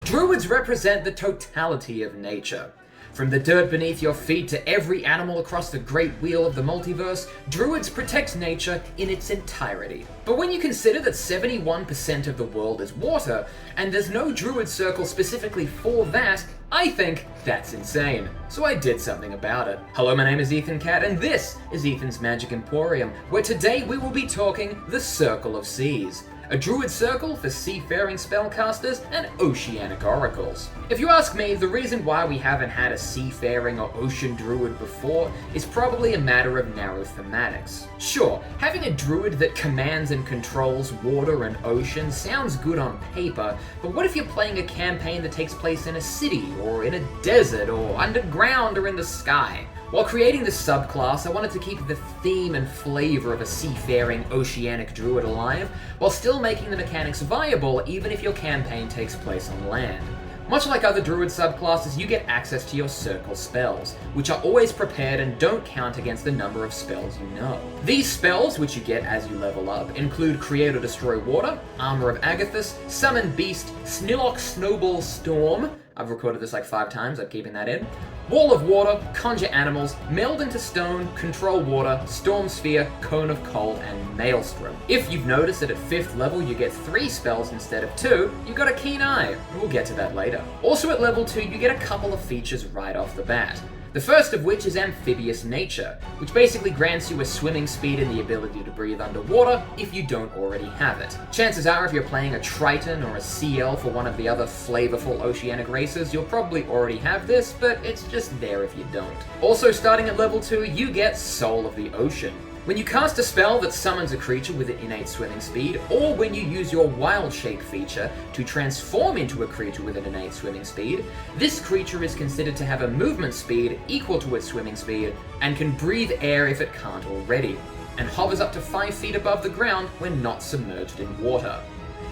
Druids represent the totality of nature. From the dirt beneath your feet to every animal across the great wheel of the multiverse, Druids protect nature in its entirety. But when you consider that 71% of the world is water, and there's no Druid circle specifically for that, I think that's insane. So I did something about it. Hello, my name is Ethan Cat, and this is Ethan's Magic Emporium, where today we will be talking the Circle of Seas. A druid circle for seafaring spellcasters and oceanic oracles. If you ask me, the reason why we haven't had a seafaring or ocean druid before is probably a matter of narrow thematics. Sure, having a druid that commands and controls water and ocean sounds good on paper, but what if you're playing a campaign that takes place in a city, or in a desert, or underground, or in the sky? While creating this subclass, I wanted to keep the theme and flavor of a seafaring oceanic druid alive, while still making the mechanics viable even if your campaign takes place on land. Much like other druid subclasses, you get access to your circle spells, which are always prepared and don't count against the number of spells you know. These spells, which you get as you level up, include Create or Destroy Water, Armor of Agathis, Summon Beast, Snillock Snowball Storm, I've recorded this like 5 times, I'm keeping that in. Wall of Water, Conjure Animals, Meld into Stone, Control Water, Storm Sphere, Cone of Cold, and Maelstrom. If you've noticed that at 5th level you get 3 spells instead of 2, you've got a keen eye. We'll get to that later. Also at level 2 you get a couple of features right off the bat. The first of which is Amphibious Nature, which basically grants you a swimming speed and the ability to breathe underwater if you don't already have it. Chances are if you're playing a Triton or a CL for one of the other flavorful oceanic races, you'll probably already have this, but it's just there if you don't. Also starting at level 2, you get Soul of the Ocean. When you cast a spell that summons a creature with an innate swimming speed, or when you use your Wild Shape feature to transform into a creature with an innate swimming speed, this creature is considered to have a movement speed equal to its swimming speed, and can breathe air if it can't already, and hovers up to 5 feet above the ground when not submerged in water.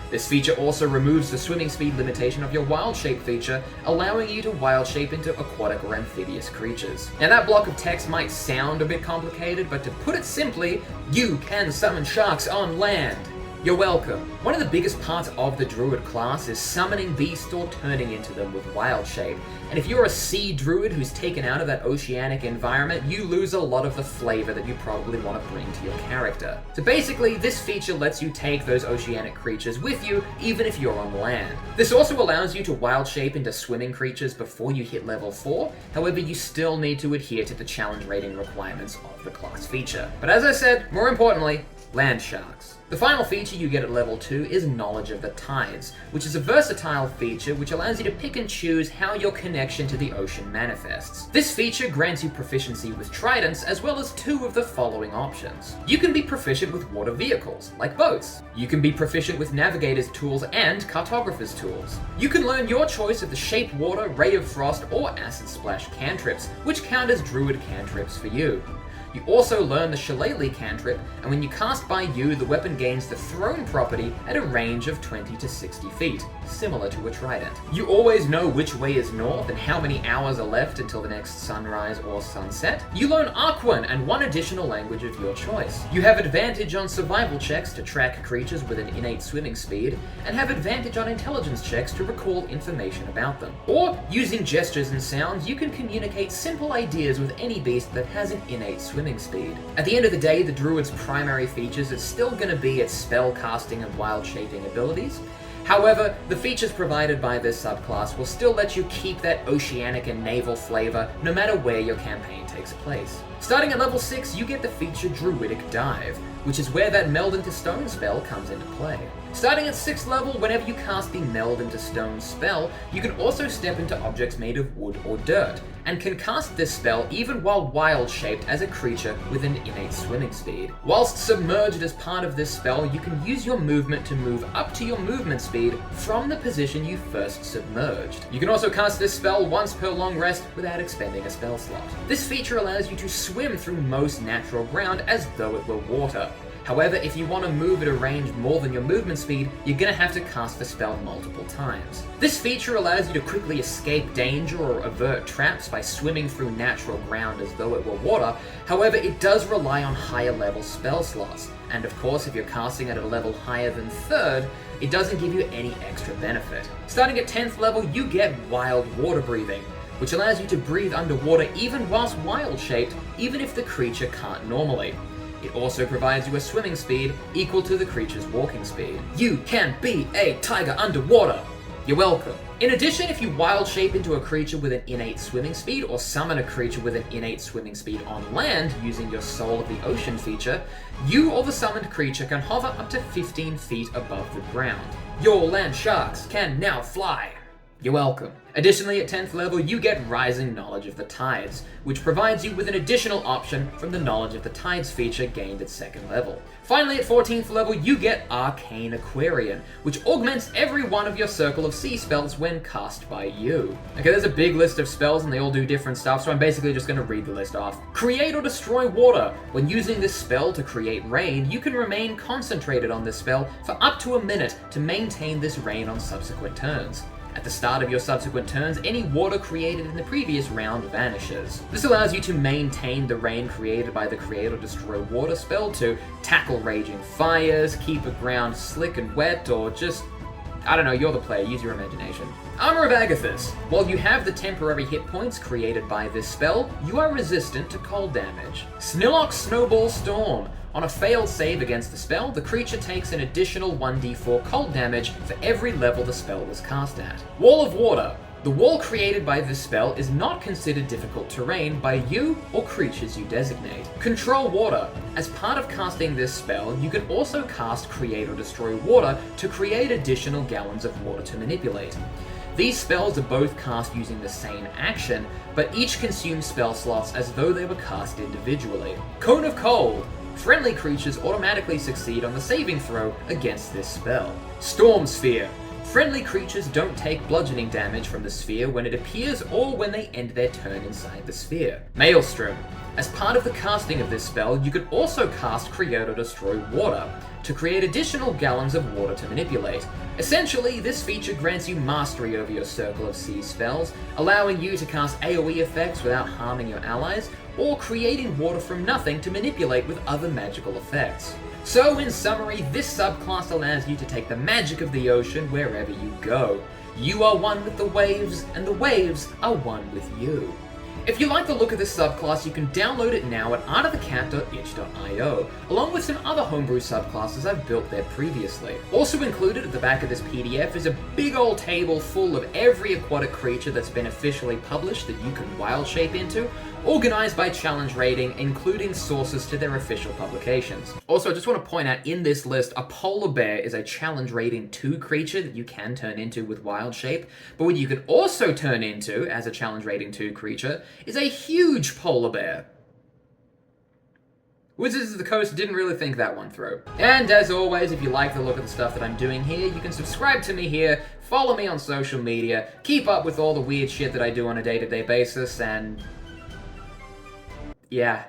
This feature also removes the swimming speed limitation of your Wild Shape feature, allowing you to Wild Shape into aquatic or amphibious creatures. Now that block of text might sound a bit complicated, but to put it simply, you can summon sharks on land. You're welcome. One of the biggest parts of the druid class is summoning beasts or turning into them with Wild Shape. And if you're a sea druid who's taken out of that oceanic environment, you lose a lot of the flavor that you probably want to bring to your character. So basically, this feature lets you take those oceanic creatures with you, even if you're on land. This also allows you to Wild Shape into swimming creatures before you hit level 4, however you still need to adhere to the challenge rating requirements of the class feature. But as I said, more importantly, land sharks. The final feature you get at level 2 is Knowledge of the Tides, which is a versatile feature which allows you to pick and choose how your connection to the ocean manifests. This feature grants you proficiency with tridents as well as 2 of the following options. You can be proficient with water vehicles, like boats. You can be proficient with navigator's tools and cartographer's tools. You can learn your choice of the Shape Water, Ray of Frost, or Acid Splash cantrips, which count as druid cantrips for you. You also learn the Shillelagh cantrip, and when you cast by you, the weapon gains the thrown property at a range of 20 to 60 feet, similar to a trident. You always know which way is north and how many hours are left until the next sunrise or sunset. You learn Aquarion and 1 additional language of your choice. You have advantage on survival checks to track creatures with an innate swimming speed, and have advantage on intelligence checks to recall information about them. Or, using gestures and sounds, you can communicate simple ideas with any beast that has an innate swimming speed. At the end of the day, the druid's primary features is still going to be its spell casting and wild shaping abilities. However, the features provided by this subclass will still let you keep that oceanic and naval flavor no matter where your campaign takes place. Starting at level 6, you get the feature Druidic Dive, which is where that Meld into Stone spell comes into play. Starting at 6th level, whenever you cast the Meld into Stone spell, you can also step into objects made of wood or dirt, and can cast this spell even while wild-shaped as a creature with an innate swimming speed. Whilst submerged as part of this spell, you can use your movement to move up to your movement speed from the position you first submerged. You can also cast this spell once per long rest without expending a spell slot. This feature allows you to swim through most natural ground as though it were water. However, if you want to move at a range more than your movement speed, you're going to have to cast the spell multiple times. This feature allows you to quickly escape danger or avert traps by swimming through natural ground as though it were water. However, it does rely on higher level spell slots, and of course if you're casting at a level higher than 3rd, it doesn't give you any extra benefit. Starting at 10th level, you get Wild Water Breathing, which allows you to breathe underwater even whilst wild-shaped, even if the creature can't normally. It also provides you a swimming speed equal to the creature's walking speed. You can be a tiger underwater! You're welcome. In addition, if you wild shape into a creature with an innate swimming speed, or summon a creature with an innate swimming speed on land using your Soul of the Ocean feature, you or the summoned creature can hover up to 15 feet above the ground. Your land sharks can now fly! You're welcome. Additionally, at 10th level, you get Rising Knowledge of the Tides, which provides you with an additional option from the Knowledge of the Tides feature gained at 2nd level. Finally, at 14th level, you get Arcane Aquarion, which augments every one of your Circle of Sea spells when cast by you. Okay, there's a big list of spells and they all do different stuff, so I'm basically just going to read the list off. Create or destroy water. When using this spell to create rain, you can remain concentrated on this spell for up to a minute to maintain this rain on subsequent turns. At the start of your subsequent turns, any water created in the previous round vanishes. This allows you to maintain the rain created by the Create or Destroy Water spell to tackle raging fires, keep the ground slick and wet, or just, I don't know, you're the player, use your imagination. Armor of Agathis. While you have the temporary hit points created by this spell, you are resistant to cold damage. Snillock's Snowball Storm. On a failed save against the spell, the creature takes an additional 1d4 cold damage for every level the spell was cast at. Wall of Water. The wall created by this spell is not considered difficult terrain by you or creatures you designate. Control Water. As part of casting this spell, you can also cast Create or Destroy Water to create additional gallons of water to manipulate. These spells are both cast using the same action, but each consume spell slots as though they were cast individually. Cone of Cold. Friendly creatures automatically succeed on the saving throw against this spell. Storm Sphere. Friendly creatures don't take bludgeoning damage from the sphere when it appears or when they end their turn inside the sphere. Maelstrom. As part of the casting of this spell, you can also cast Create or Destroy Water to create additional gallons of water to manipulate. Essentially, this feature grants you mastery over your Circle of Sea spells, allowing you to cast AoE effects without harming your allies, or creating water from nothing to manipulate with other magical effects. So, in summary, this subclass allows you to take the magic of the ocean wherever you go. You are one with the waves, and the waves are one with you. If you like the look of this subclass, you can download it now at artofthecat.itch.io, along with some other homebrew subclasses I've built there previously. Also included at the back of this PDF is a big old table full of every aquatic creature that's been officially published that you can wild shape into, organized by challenge rating, including sources to their official publications. Also, I just want to point out in this list, a polar bear is a challenge rating 2 creature that you can turn into with wild shape, but what you can also turn into as a challenge rating 2 creature is a huge polar bear. Wizards of the Coast didn't really think that one through. And as always, if you like the look of the stuff that I'm doing here, you can subscribe to me here, follow me on social media, keep up with all the weird shit that I do on a day-to-day basis, and yeah.